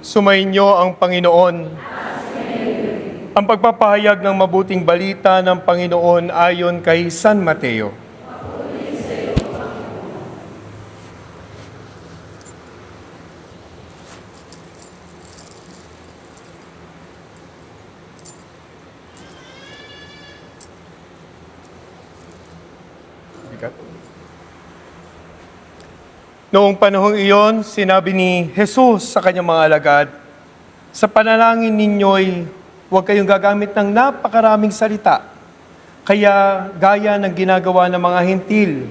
Sumainyo ang Panginoon. Ang pagpapahayag ng mabuting balita ng Panginoon ayon kay San Mateo. Noong panahong iyon, sinabi ni Jesus sa kanyang mga alagad, "Sa panalangin ninyo'y huwag kayong gagamit ng napakaraming salita. Kaya gaya ng ginagawa ng mga hintil,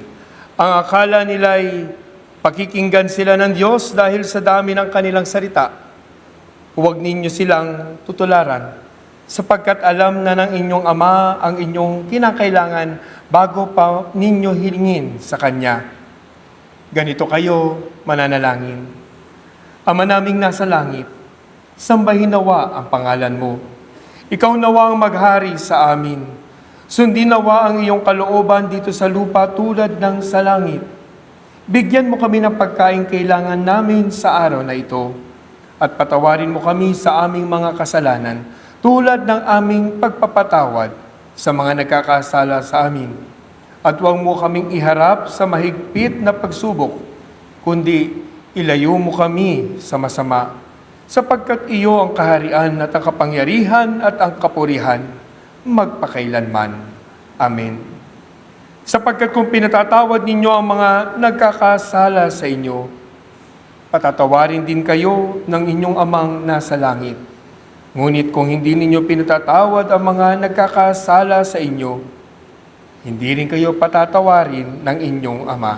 ang akala nila'y pakikinggan sila ng Diyos dahil sa dami ng kanilang salita. Huwag ninyo silang tutularan, sapagkat alam na ng inyong Ama ang inyong kinakailangan bago pa ninyo hilingin sa Kanya. Ganito kayo mananalangin. Ama naming nasa langit, sambahin nawa ang pangalan mo. Ikaw nawa ang maghari sa amin. Sundin nawa ang iyong kalooban dito sa lupa tulad ng sa langit. Bigyan mo kami ng pagkain kailangan namin sa araw na ito. At patawarin mo kami sa aming mga kasalanan tulad ng aming pagpapatawad sa mga nagkakasala sa amin. At huwag mo kaming iharap sa mahigpit na pagsubok, kundi ilayo mo kami sa masama, sapagkat iyo ang kaharian at ang kapangyarihan at ang kapurihan, magpakailanman. Amen. Sapagkat kung pinatatawad ninyo ang mga nagkakasala sa inyo, patatawarin din kayo ng inyong Amang nasa langit. Ngunit kung hindi ninyo pinatatawad ang mga nagkakasala sa inyo, hindi rin kayo patatawarin ng inyong Ama.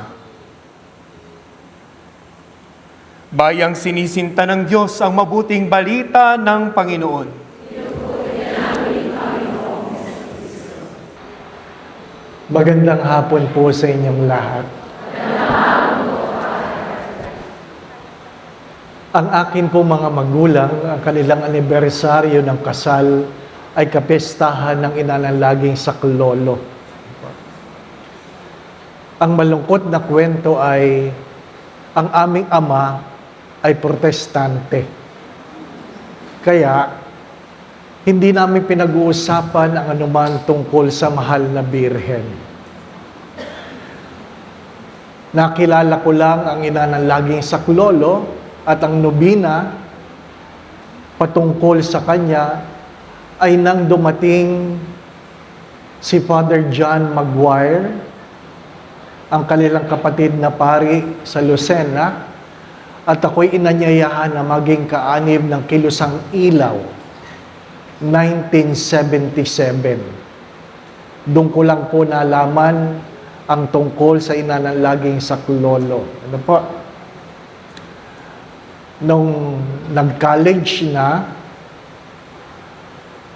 Bayang sinisinta ng Diyos ang mabuting balita ng Panginoon. Magandang hapon po sa inyong lahat. Ang akin po mga magulang, ang kanilang anibersaryo ng kasal ay kapestahan ng inanalaging saklolo. Ang malungkot na kwento ay ang aming ama ay protestante. Kaya, hindi namin pinag-uusapan ang anuman tungkol sa mahal na birhen. Nakilala ko lang ang inanalaging saklolo at ang nobina patungkol sa kanya ay nang dumating si Father John Maguire, ang kanilang kapatid na pari sa Lucena, at ako'y inanyayahan na maging kaanib ng Kilusang Ilaw, 1977. Doon ko lang po nalaman ang tungkol sa inanalaging saklolo. Ano po? Nung nag-college na,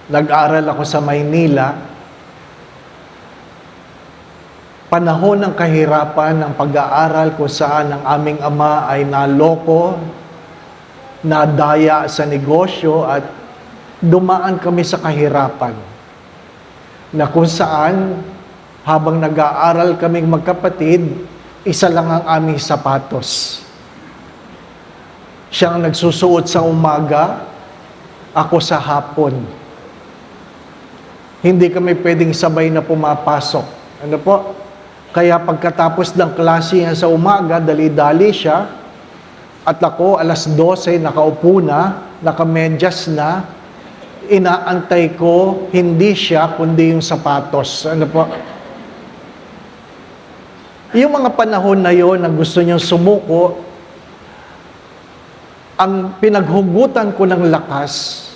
nag-aral ako sa Maynila, panahon ng kahirapan ng pag-aaral kung saan ang aming ama ay naloko, nadaya sa negosyo at dumaan kami sa kahirapan. Na kung saan habang nag-aaral kaming magkapatid, isa lang ang aming sapatos. Siya ang nagsusuot sa umaga, ako sa hapon. Hindi kami pwedeng sabay na pumapasok. Ano po? Kaya pagkatapos ng klase niya sa umaga, dali-dali siya, at ako alas 12, nakaupo na, nakamedyas na, inaantay ko, hindi siya, kundi yung sapatos. Ano po? Yung mga panahon na yon na gusto niyang sumuko, ang pinaghugutan ko ng lakas,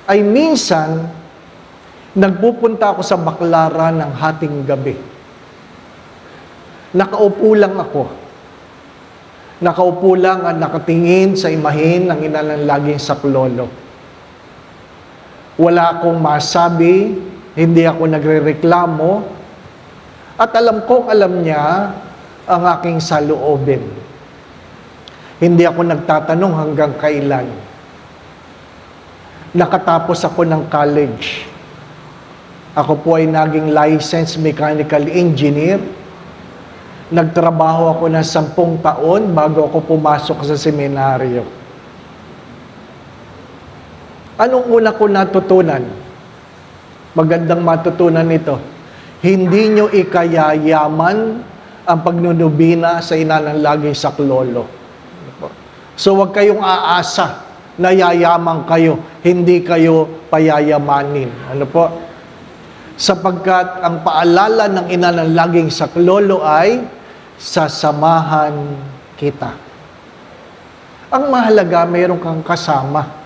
ay minsan, nagpupunta ako sa baklaran ng hating gabi. Nakaupo lang ako. Nakaupo lang at nakatingin sa imahin ng inanalaging saklolo. Wala akong masabi, hindi ako nagrereklamo, at alam niya ang aking saloobin. Hindi ako nagtatanong hanggang kailan. Nakatapos ako ng college. Ako po ay naging licensed mechanical engineer. Nagtrabaho ako ng 10 taon bago ako pumasok sa seminaryo. Anong una ko natutunan? Magandang matutunan ito. Hindi nyo ikayayaman ang pagnunubina sa inanalagay saklolo. So huwag kayong aasa na yayaman kayo, hindi kayo payayamanin. Ano po? Sapagkat ang paalala ng inanalaging saklolo ay sasamahan kita. Ang mahalaga, mayroon kang kasama.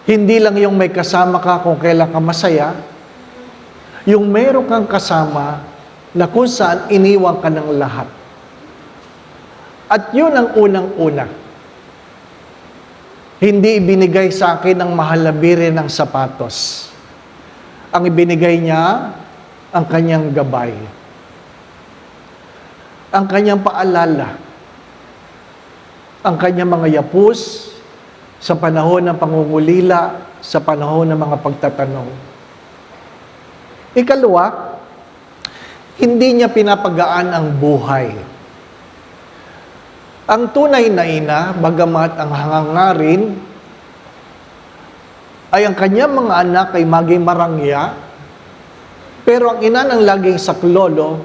Hindi lang yung may kasama ka kung kailan ka masaya, yung mayroon kang kasama na kung saan iniwan ka ng lahat. At yun ang unang-una. Hindi ibinigay sa akin ang mahal na biri ng sapatos. Ang ibinigay niya, ang kanyang gabay. Ang kanyang paalala. Ang kanyang mga yapus sa panahon ng pangungulila, sa panahon ng mga pagtatanong. Ikalawa, hindi niya pinapagaan ang buhay. Ang tunay na ina, bagamat ang hangangarin, ay ang kanyang mga anak ay maging marangya, pero ang ina ng laging saklolo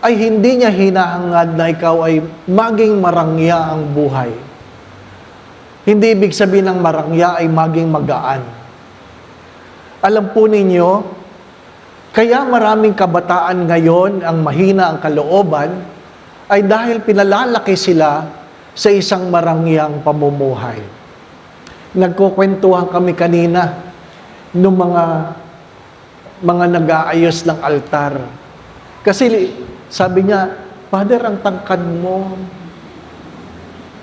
ay hindi niya hinahangad na ikaw ay maging marangya ang buhay. Hindi ibig sabihin ng marangya ay maging magaan. Alam po ninyo, kaya maraming kabataan ngayon ang mahina ang kalooban ay dahil pinalalaki sila sa isang marangyang pamumuhay. Nagkukwentuhan kami kanina ng mga nag-aayos ng altar. Kasi sabi niya, Father, ang tangkad mo.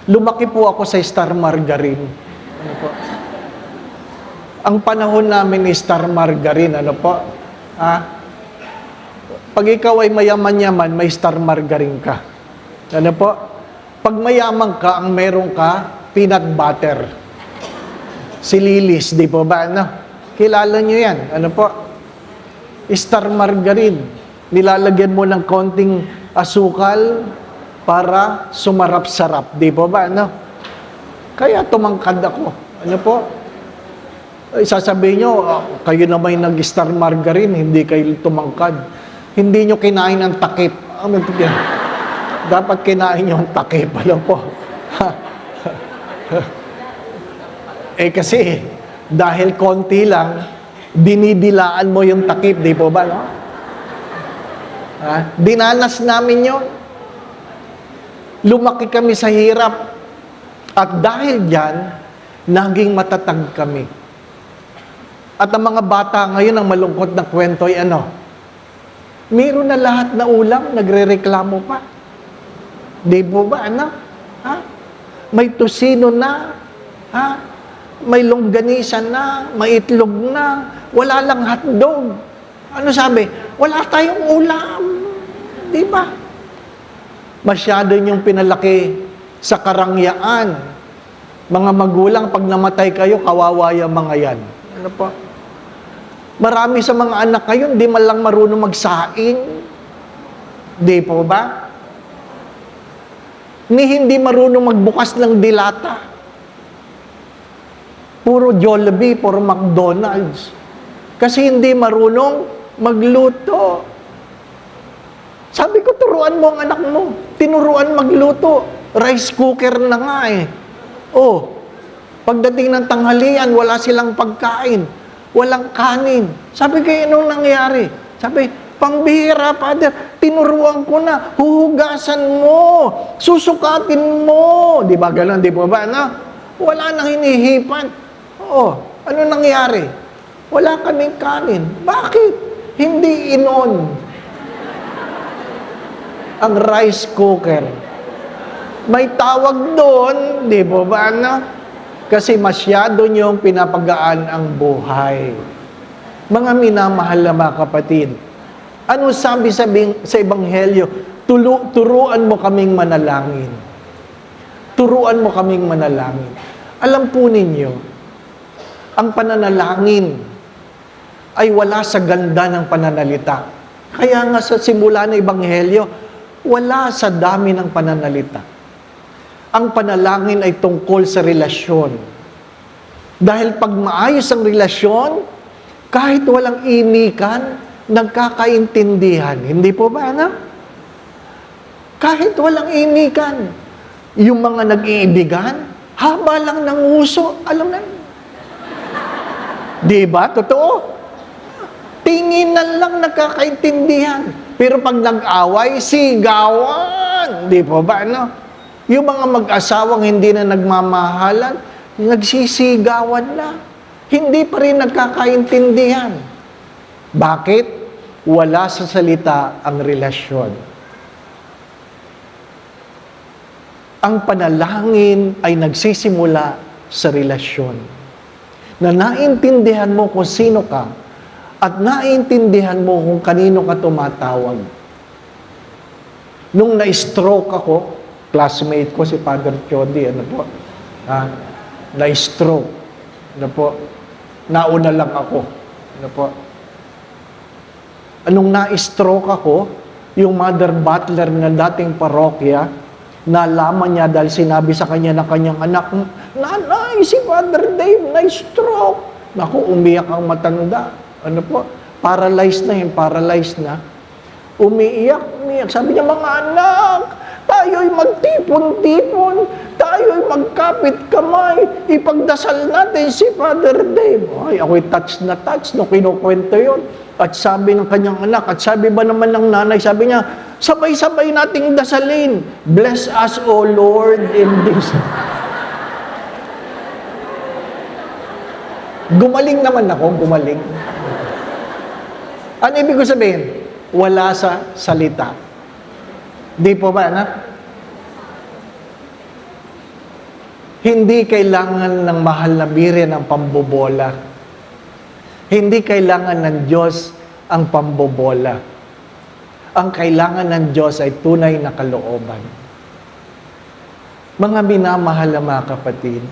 Lumaki po ako sa Star Margarine. Ano po? Ang panahon namin ni Star Margarine, ano po? Pag ikaw ay mayaman-yaman, may Star Margarine ka. Ano po? Pag mayaman ka, ang meron ka, peanut butter. Si Lilis, di po ba? Ano? Kilala nyo yan. Ano po? Star Margarine. Nilalagyan mo ng konting asukal para sumarap-sarap. Di po ba? Ano? Kaya tumangkad ako. Ano po? Sasabihin nyo, kayo na may nag-Star Margarine, hindi kayo tumangkad. Hindi nyo kinain ang takip. Ano po yan? Dapat kinain nyo ang takip. Alam po. Kasi, dahil konti lang, dinidilaan mo yung takip. Di po ba? No? Dinanas namin yun. Lumaki kami sa hirap. At dahil dyan, naging matatag kami. At ang mga bata ngayon, ang malungkot na kwento ay ano? Meron na lahat na ulam, nagre-reklamo pa. Di po ba, ano? Ha? May tusino na. Ha? May longganisa na. May itlog na. Wala lang hotdog. Ano sabi? Wala tayong ulam. Di ba? Masyado niyong pinalaki sa karangyaan. Mga magulang, pag namatay kayo, kawawa yung mga yan. Ano po? Marami sa mga anak ngayon, di man lang marunong magsaing. Di po ba? Ni hindi marunong magbukas ng dilata. Puro Jollibee, puro McDonald's. Kasi hindi marunong magluto. Sabi ko, turuan mo ang anak mo. Tinuruan magluto. Rice cooker na nga eh. Oh, pagdating ng tanghalian, wala silang pagkain. Walang kanin. Sabi ko, anong nangyari? Sabi, pambihira, Father. Tinuruan ko na. Huhugasan mo. Susukatin mo. Di ba gano'n? Di ba ba? No? Wala nang hinihipan. Oo. Ano nangyari? Wala kaming kanin. Bakit? Hindi inon ang rice cooker. May tawag doon, di ba ba? No? Kasi masyado niyong pinapagaan ang buhay. Mga minamahal na mga kapatid, ano sabi sa Ebanghelyo? Turuan mo kaming manalangin. Turuan mo kaming manalangin. Alam po ninyo, ang pananalangin ay wala sa ganda ng pananalita. Kaya nga sa simula ng Ebanghelyo, wala sa dami ng pananalita. Ang panalangin ay tungkol sa relasyon. Dahil pag maayos ang relasyon, kahit walang imikan, nagkakaintindihan. Hindi po ba, anak? Kahit walang imikan, yung mga nag-iibigan, haba lang ng uso, alam na. Di ba? Totoo? Tinginan lang nagkakaintindihan. Pero pag nag-away, sigawan. Di po ba, ano? Yung mga mag-asawang hindi na nagmamahalan, nagsisigawan na. Hindi pa rin nagkakaintindihan. Bakit? Wala sa salita ang relasyon. Ang panalangin ay nagsisimula sa relasyon. Na naintindihan mo kung sino ka at naintindihan mo kung kanino ka tumatawag. Nung na-stroke ako, classmate ko si Father Chody, na-stroke. Nauna lang ako. Anong na-stroke ako, yung mother butler na dating parokya, nalaman niya dahil sinabi sa kanya ng kanyang anak, "Nanay, si Father Dave na-stroke." Naku, umiyak ang matanda. Paralyzed na. Umiiyak. Sabi niya, "Mga anak, tayo'y magtipon-tipon, tayo'y magkapit kamay, ipagdasal natin si Father Dave." Ay, ako'y touch na touch nung kinukwento yun. At sabi ng kanyang anak, at sabi ba naman ng nanay, sabi niya, "Sabay-sabay nating dasalin. Bless us, O Lord, in this." Gumaling naman ako, gumaling. Ano ibig ko sabihin? Wala sa salita. Di po ba, anak? Hindi kailangan ng mahal na birin ang pambobola. Hindi kailangan ng Diyos ang pambobola. Ang kailangan ng Diyos ay tunay na kalooban. Mga minamahal na mga kapatid,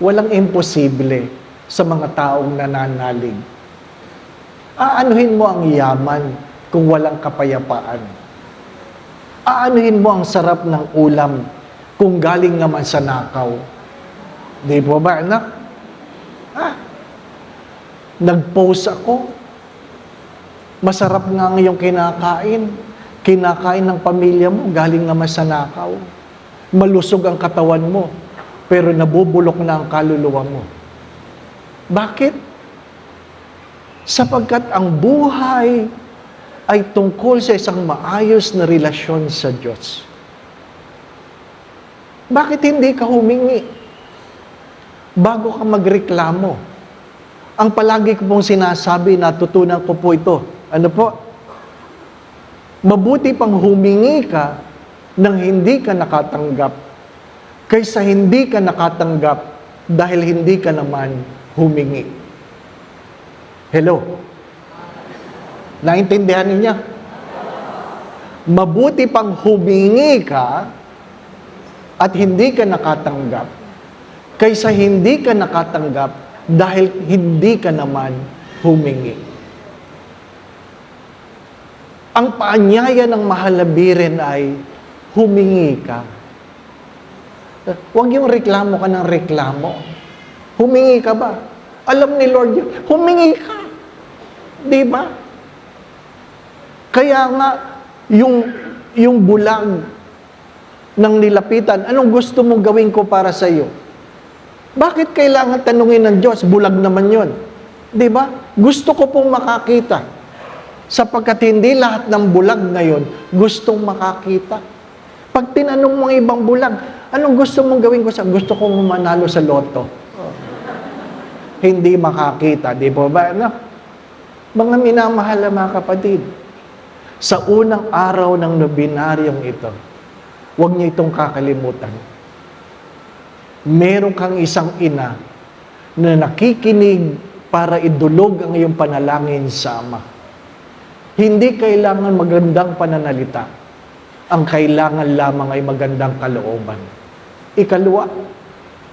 walang imposible sa mga taong nananalig. Aanuhin mo ang yaman kung walang kapayapaan. Aanuhin mo ang sarap ng ulam kung galing naman sa nakaw. Di po ba, anak? Nag-post ako. Masarap nga ngayong kinakain. Kinakain ng pamilya mo, galing naman sa nakaw. Malusog ang katawan mo, pero nabubulok na ang kaluluwa mo. Bakit? Sapagkat ang buhay ay tungkol sa isang maayos na relasyon sa Diyos. Bakit hindi ka humingi bago ka magreklamo? Ang palagi ko pong sinasabi, natutunan ko po ito. Ano po? Mabuti pang humingi ka nang hindi ka nakatanggap kaysa hindi ka nakatanggap dahil hindi ka naman humingi. Hello? Naintindihan niya? Mabuti pang humingi ka at hindi ka nakatanggap kaysa hindi ka nakatanggap dahil hindi ka naman humingi. Ang paanyaya ng mahal na birin ay humingi ka. Huwag yung reklamo ka ng reklamo. Humingi ka ba? Alam ni Lord yun. Humingi ka. Di ba? Kaya nga, yung bulag ng nilapitan, anong gusto mong gawin ko para sa iyo? Bakit kailangan tanungin ng Diyos? Bulag naman yun. Di ba? Gusto ko pong makakita. Sapagkat hindi lahat ng bulag ngayon gustong makakita. Pag tinanong mo ang ibang bulag, anong gusto mong gawin ko sa? Gusto kong manalo sa loto. Hindi makakita. Di ba ba? No? Mga minamahal na mga kapatid, sa unang araw ng nobinaryong ito, huwag niyo itong kakalimutan. Meron kang isang ina na nakikinig para idulog ang iyong panalangin sa Ama. Hindi kailangan magandang pananalita. Ang kailangan lamang ay magandang kalooban. Ikalawa,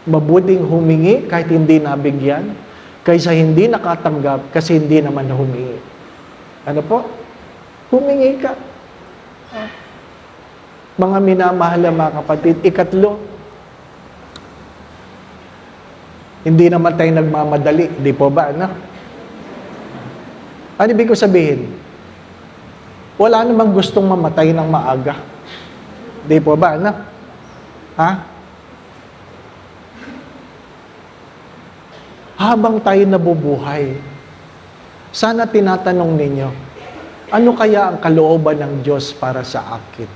mabuting humingi kahit hindi nabigyan, kaysa hindi nakatanggap kasi hindi naman humingi. Ano po? Humingi ka. Mga minamahal na mga kapatid, ikatlo, Hindi naman tayo nagmamadali. Di po ba, anak? Ano ibig ko sabihin? Wala namang gustong mamatay ng maaga. Di po ba, anak? Ha? Habang tayo nabubuhay, sana tinatanong ninyo, ano kaya ang kalooban ng Diyos para sa akin?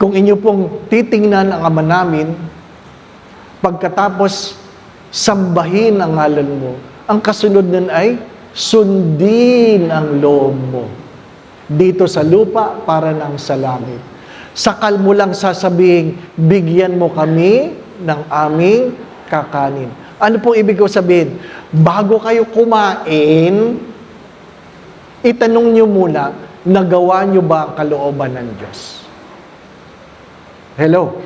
Kung inyo pong titingnan ang Ama namin, pagkatapos sambahin ang ngalan mo, ang kasunod nun ay sundin ang loob mo dito sa lupa para nang sa langit. Sakal mo lang sasabihin, bigyan mo kami ng aming kakanin. Ano pong ibig ko sabihin? Bago kayo kumain, itanong nyo muna, nagawa nyo ba ang kalooban ng Diyos? Hello?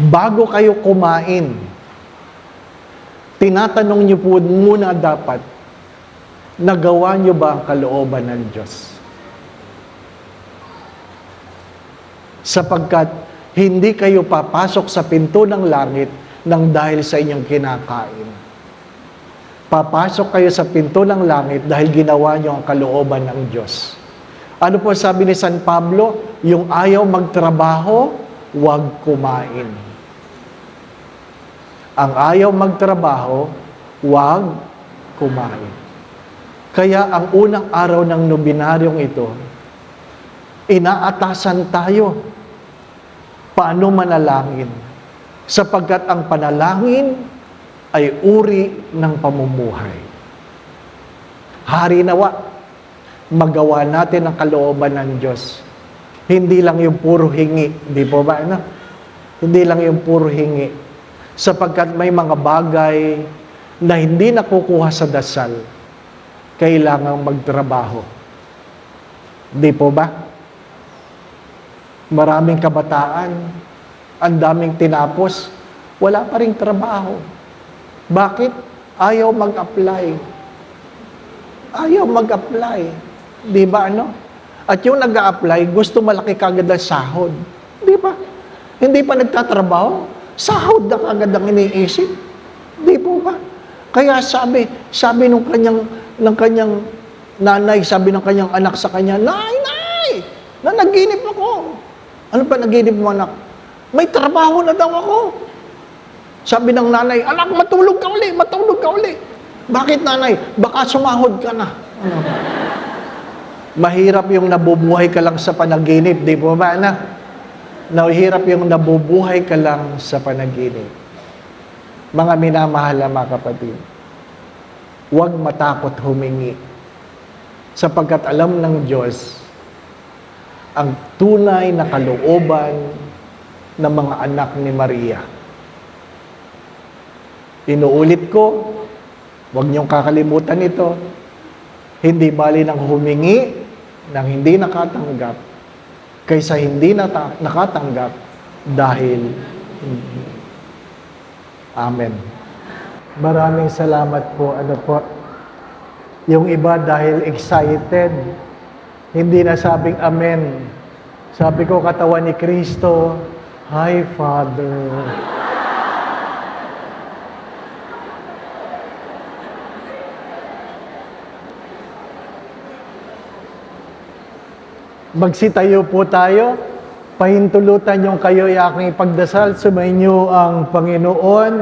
Bago kayo kumain, tinatanong nyo po muna dapat, nagawa nyo ba ang kalooban ng Diyos? Sapagkat hindi kayo papasok sa pinto ng langit nang dahil sa inyong kinakain. Papasok kayo sa pinto ng langit dahil ginawa nyo ang kalooban ng Diyos. Ano po sabi ni San Pablo? Yung ayaw magtrabaho, huwag kumain. Ang ayaw magtrabaho, huwag kumain. Kaya ang unang araw ng nobinaryong ito, inaatasan tayo paano manalangin, sapagkat ang panalangin ay uri ng pamumuhay. Hari nawa, magawa natin ang kalooban ng Diyos. Hindi lang yung puro hingi, di po ba? Ano? Hindi lang yung puro hingi. Sapagkat may mga bagay na hindi nakukuha sa dasal, kailangang magtrabaho. Di po ba? Maraming kabataan, ang daming tinapos, wala pa ring trabaho. Bakit? Ayaw mag-apply. Ayaw mag-apply. Di ba ano? At yung nag-a-apply, gusto malaki kagad ang sahod. Di ba? Hindi pa nagtatrabaho, sahod na kagad ang iniisip. Di po ba? Kaya sabi ng kanyang nanay, sabi ng kanyang anak sa kanya, Nay! Nanaginip ako. Ano pa naginip mo, anak? May trabaho na daw ako. Sabi ng nanay, anak, matulog ka uli. Bakit, nanay? Baka sumahod ka na. Ano? Mahirap yung nabubuhay ka lang sa panaginip, di ba ba, anak? Mahirap yung nabubuhay ka lang sa panaginip. Mga minamahal na mga kapatid, huwag matakot humingi. Sapagkat alam ng Diyos, ang tunay na kalooban ng mga anak ni Maria. Inuulit ko, huwag niyong kakalimutan ito, hindi bali ng humingi ng hindi nakatanggap kaysa hindi nakatanggap dahil hindi. Amen. Maraming salamat po. Ano po? Yung iba dahil excited, hindi na sabing amen. Sabi ko, katawan ni Kristo, Hi, Father. Magsitayo po tayo. Pahintulutan yung kayo'y aking ipagdasal. Sumainyo ang Panginoon.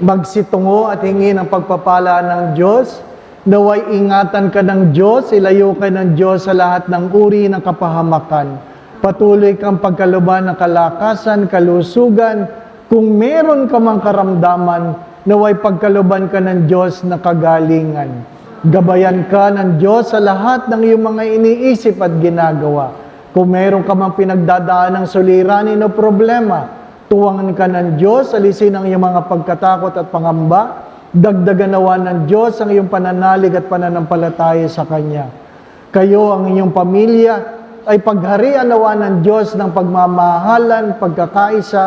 Magsitungo at hingi ng pagpapala ng Diyos. Naway ingatan ka ng Diyos, ilayo ka ng Diyos sa lahat ng uri ng kapahamakan. Patuloy kang pagkaluban ng kalakasan, kalusugan. Kung meron ka mang karamdaman, naway pagkaluban ka ng Diyos na kagalingan. Gabayan ka ng Diyos sa lahat ng iyong mga iniisip at ginagawa. Kung meron ka mang pinagdadaan ng suliranin o problema, tuwangan ka ng Diyos, alisin ang iyong mga pagkatakot at pangamba, dagdagan nawa ng Diyos ang iyong pananalig at pananampalataya sa Kanya. Kayo, ang inyong pamilya, ay pagharian nawa ng Diyos ng pagmamahalan, pagkakaisa,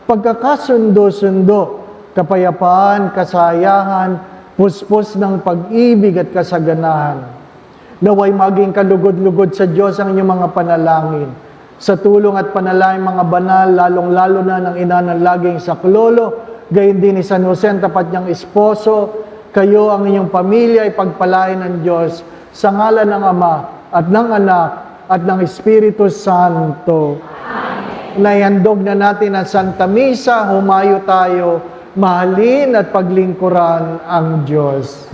pagkakasundo-sundo, kapayapaan, kasayahan, puspos ng pag-ibig at kasaganahan. Naway maging kalugod-lugod sa Diyos ang inyong mga panalangin. Sa tulong at panalangin mga banal, lalong-lalo na ng ina ng laging saklolo, gayon din ni San Jose ang tapat niyang esposo, kayo ang inyong pamilya ipagpalain ng Diyos sa ngalan ng Ama at ng Anak at ng Espiritu Santo. Naihandog na natin ang Santa Misa, humayo tayo, mahalin at paglingkuran ang Diyos.